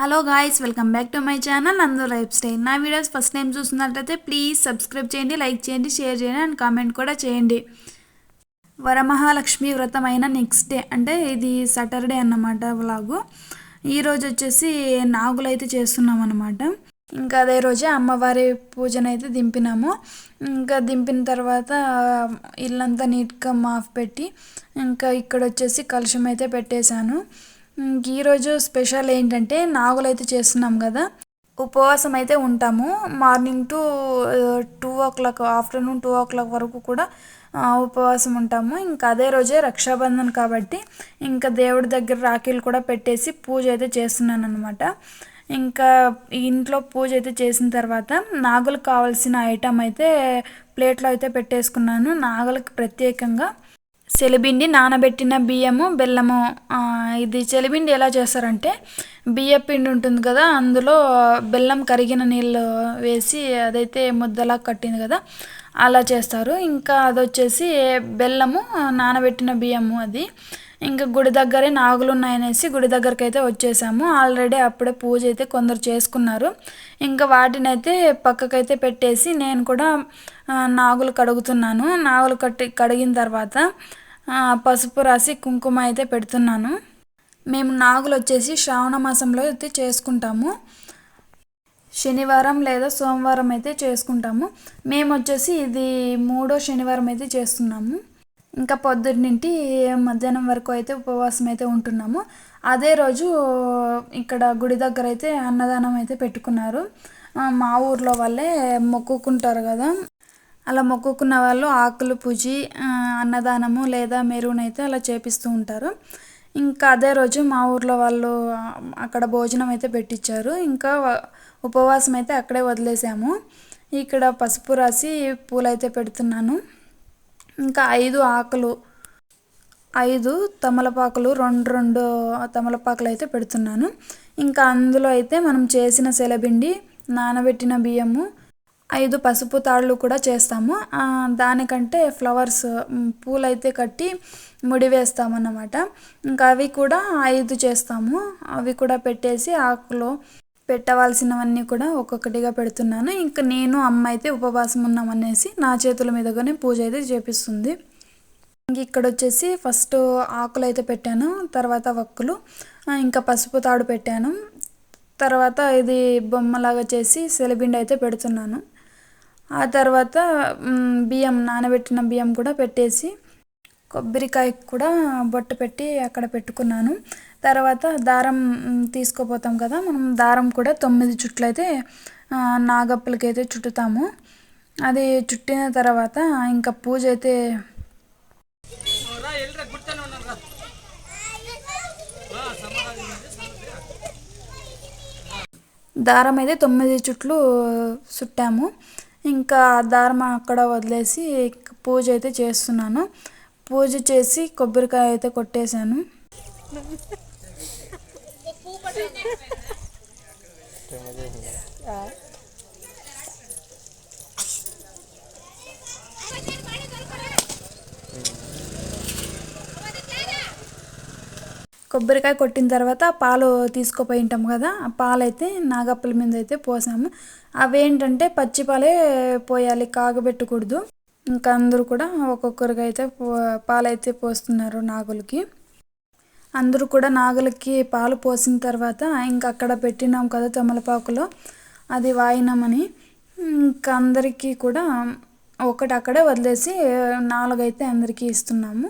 Hello guys, welcome back to my channel నందు life style. నా videos first time చూస్తున్నట్లయితే please subscribe చేయండి, like చేయండి, షేర్ చేయండి అండ్ కామెంట్ కూడా చేయండి. వరమహాలక్ష్మి వ్రతం అయిన నెక్స్ట్ డే అంటే ఇది సాటర్డే అన్నమాట వ్లాగు. ఈరోజు వచ్చేసి నాగులు అయితే చేస్తున్నాం అన్నమాట. ఇంకా అదే రోజే అమ్మవారి పూజనైతే దింపినాము. ఇంకా దింపిన తర్వాత ఇల్లంతా నీట్గా మాఫ్ పెట్టి ఇంకా ఇక్కడ వచ్చేసి కలుషం అయితే పెట్టేశాను. ఈరోజు స్పెషల్ ఏంటంటే నాగులు అయితే చేస్తున్నాం కదా, ఉపవాసం అయితే ఉంటాము. Morning to 2 o'clock, afternoon 2 o'clock వరకు కూడా ఉపవాసం ఉంటాము. ఇంకా అదే రోజే రక్షాబంధన్ కాబట్టి ఇంకా దేవుడి దగ్గర రాఖీలు కూడా పెట్టేసి పూజ అయితే చేస్తున్నాను అనమాట. ఇంకా ఇంట్లో పూజ అయితే చేసిన తర్వాత నాగులకు కావాల్సిన ఐటమ్ అయితే ప్లేట్లో అయితే పెట్టేసుకున్నాను. నాగులకు ప్రత్యేకంగా సెలిబిండి, నానబెట్టిన బియ్యము, బెల్లము. ఇది సెలిబిండి ఎలా చేస్తారంటే బియ్య పిండి ఉంటుంది కదా, అందులో బెల్లం కరిగిన నీళ్ళు వేసి అదైతే ముద్దలా కట్టింది కదా అలా చేస్తారు. ఇంకా అది వచ్చేసి బెల్లము, నానబెట్టిన బియ్యము. అది ఇంకా గుడి దగ్గరే నాగులు ఉన్నాయనేసి గుడి దగ్గరికి అయితే వచ్చేసాము. ఆల్రెడీ అప్పుడే పూజ అయితే కొందరు చేసుకున్నారు. ఇంకా వాటిని అయితే పక్కకైతే పెట్టేసి నేను కూడా నాగులు కడుగుతున్నాను. నాగులు కడిగిన తర్వాత పసుపు రాసి కుంకుమ అయితే పెడుతున్నాను. మేము నాగులు వచ్చేసి శ్రావణ మాసంలో అయితే చేసుకుంటాము. శనివారం లేదా సోమవారం అయితే చేసుకుంటాము. మేము వచ్చేసి ఇది 3వ శనివారం అయితే చేస్తున్నాము. ఇంకా పొద్దున్నింటి మధ్యాహ్నం వరకు అయితే ఉపవాసం అయితే ఉంటున్నాము. అదే రోజు ఇక్కడ గుడి దగ్గర అయితే అన్నదానం అయితే పెట్టుకున్నారు. మా ఊర్లో వాళ్ళే మొక్కుకుంటారు కదా, అలా మొక్కుకున్న వాళ్ళు ఆకులు పూజి అన్నదానము లేదా మెరూన్ అయితే అలా చేపిస్తూ ఉంటారు. ఇంకా అదే రోజు మా ఊర్లో వాళ్ళు అక్కడ భోజనం అయితే పెట్టించారు. ఇంకా ఉపవాసం అయితే అక్కడే వదిలేసాము. ఇక్కడ పసుపు రాసి పూలు అయితే పెడుతున్నాను. ఇంకా 5 ఆకులు, 5 తమలపాకులు, 2 తమలపాకులు అయితే పెడుతున్నాను. ఇంకా అందులో అయితే మనం చేసిన సెలబిండి, నానబెట్టిన బియ్యము, 5 పసుపు తాళ్ళు కూడా చేస్తాము. దానికంటే ఫ్లవర్స్ పూలైతే కట్టి ముడి వేస్తామన్నమాట. ఇంకా అవి కూడా 5 చేస్తాము. అవి కూడా పెట్టేసి ఆకులో పెట్టవలసినవన్నీ కూడా ఒక్కొక్కటిగా పెడుతున్నాను. ఇంకా నేను అమ్మ అయితే ఉపవాసం ఉన్నామనేసి నా చేతుల మీదుగానే పూజ అయితే చేపిస్తుంది. ఇంక ఇక్కడ వచ్చేసి ఫస్ట్ ఆకులు అయితే పెట్టాను, తర్వాత వక్కులు, ఇంకా పసుపు తాడు పెట్టాను. తర్వాత ఇది బొమ్మలాగా చేసి సెలబిండి అయితే పెడుతున్నాను. ఆ తర్వాత బియ్యం, నానబెట్టిన బియ్యం కూడా పెట్టేసి కొబ్బరికాయ కూడా బొట్టు పెట్టి అక్కడ పెట్టుకున్నాను. తర్వాత దారం తీసుకుపోతాం కదా, మనం దారం కూడా 9 చుట్లు అయితే నాగప్పలకైతే చుట్టుతాము. అది చుట్టిన తర్వాత ఇంకా పూజ అయితే దారం అయితే 9 చుట్లు చుట్టాము. ఇంకా దారం అక్కడ వదిలేసి పూజ అయితే చేస్తున్నాను. పూజ చేసి కొబ్బరికాయ అయితే కొట్టేశాను. కొబ్బరికాయ కొట్టిన తర్వాత పాలు తీసుకుపోయి ఉంటాం కదా, ఆ పాలైతే నాగప్పల మీద అయితే పోసాము. అవేంటంటే పచ్చి పాలే పోయాలి, కాగబెట్టకూడదు. ఇంకా అందరూ కూడా ఒక్కొక్కరికి అయితే పాలైతే పోస్తున్నారు నాగులకి. అందరూ కూడా నాగులకి పాలు పోసిన తర్వాత ఇంకా అక్కడ పెట్టినాం కదా తమలపాకులో, అది వాయినామని ఇంకా అందరికీ కూడా ఒకటి అక్కడే వదిలేసి 4 అయితే అందరికీ ఇస్తున్నాము.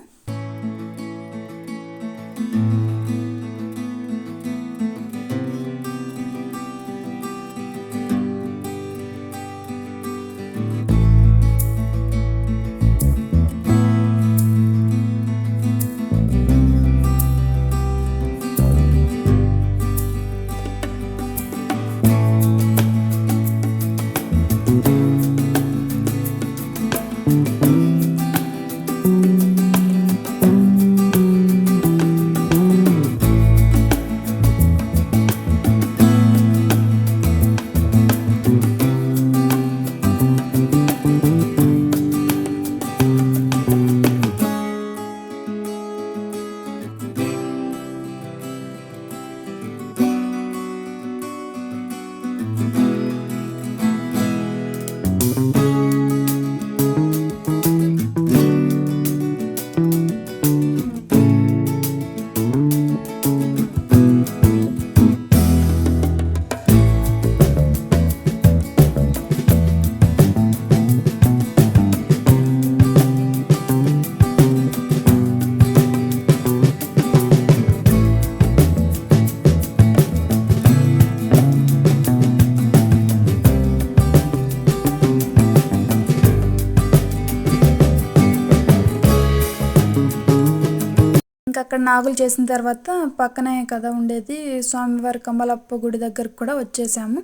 అక్కడ నాగులు చేసిన తర్వాత పక్కనే కదా ఉండేది స్వామివారి కమలప్ప గుడి దగ్గరకు కూడా వచ్చేసాము.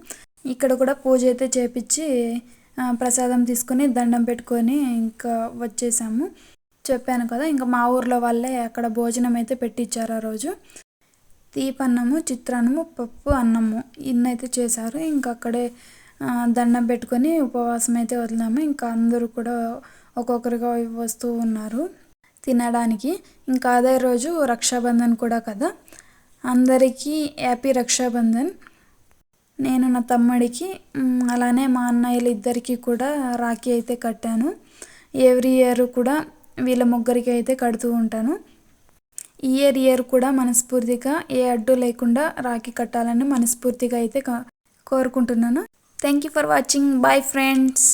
ఇక్కడ కూడా పూజ అయితే చేపించి ప్రసాదం తీసుకొని దండం పెట్టుకొని ఇంకా వచ్చేసాము. చెప్పాను కదా, ఇంకా మా ఊర్లో వాళ్ళే అక్కడ భోజనం అయితే పెట్టించారు. ఆ రోజు తీపన్నము, చిత్రాన్నము, పప్పు, అన్నము ఇన్నైతే చేశారు. ఇంకా అక్కడే దండం పెట్టుకొని ఉపవాసం అయితే వదిలాము. ఇంకా అందరూ కూడా ఒక్కొక్కరిగా వస్తూ ఉన్నారు తినడానికి. ఇంకా అదే రోజు రక్షాబంధన్ కూడా కదా, అందరికీ హ్యాపీ రక్షాబంధన్. నేను నా తమ్ముడికి అలానే మా అన్నయ్యలు ఇద్దరికి కూడా రాఖీ అయితే కట్టాను. ఎవ్రీ ఇయర్ కూడా వీళ్ళ ముగ్గురికి అయితే కడుతూ ఉంటాను. ఇయర్ కూడా మనస్ఫూర్తిగా ఏ అడ్డు లేకుండా రాఖీ కట్టాలని మనస్ఫూర్తిగా అయితే కోరుకుంటున్నాను. Thank you for watching. Bye friends.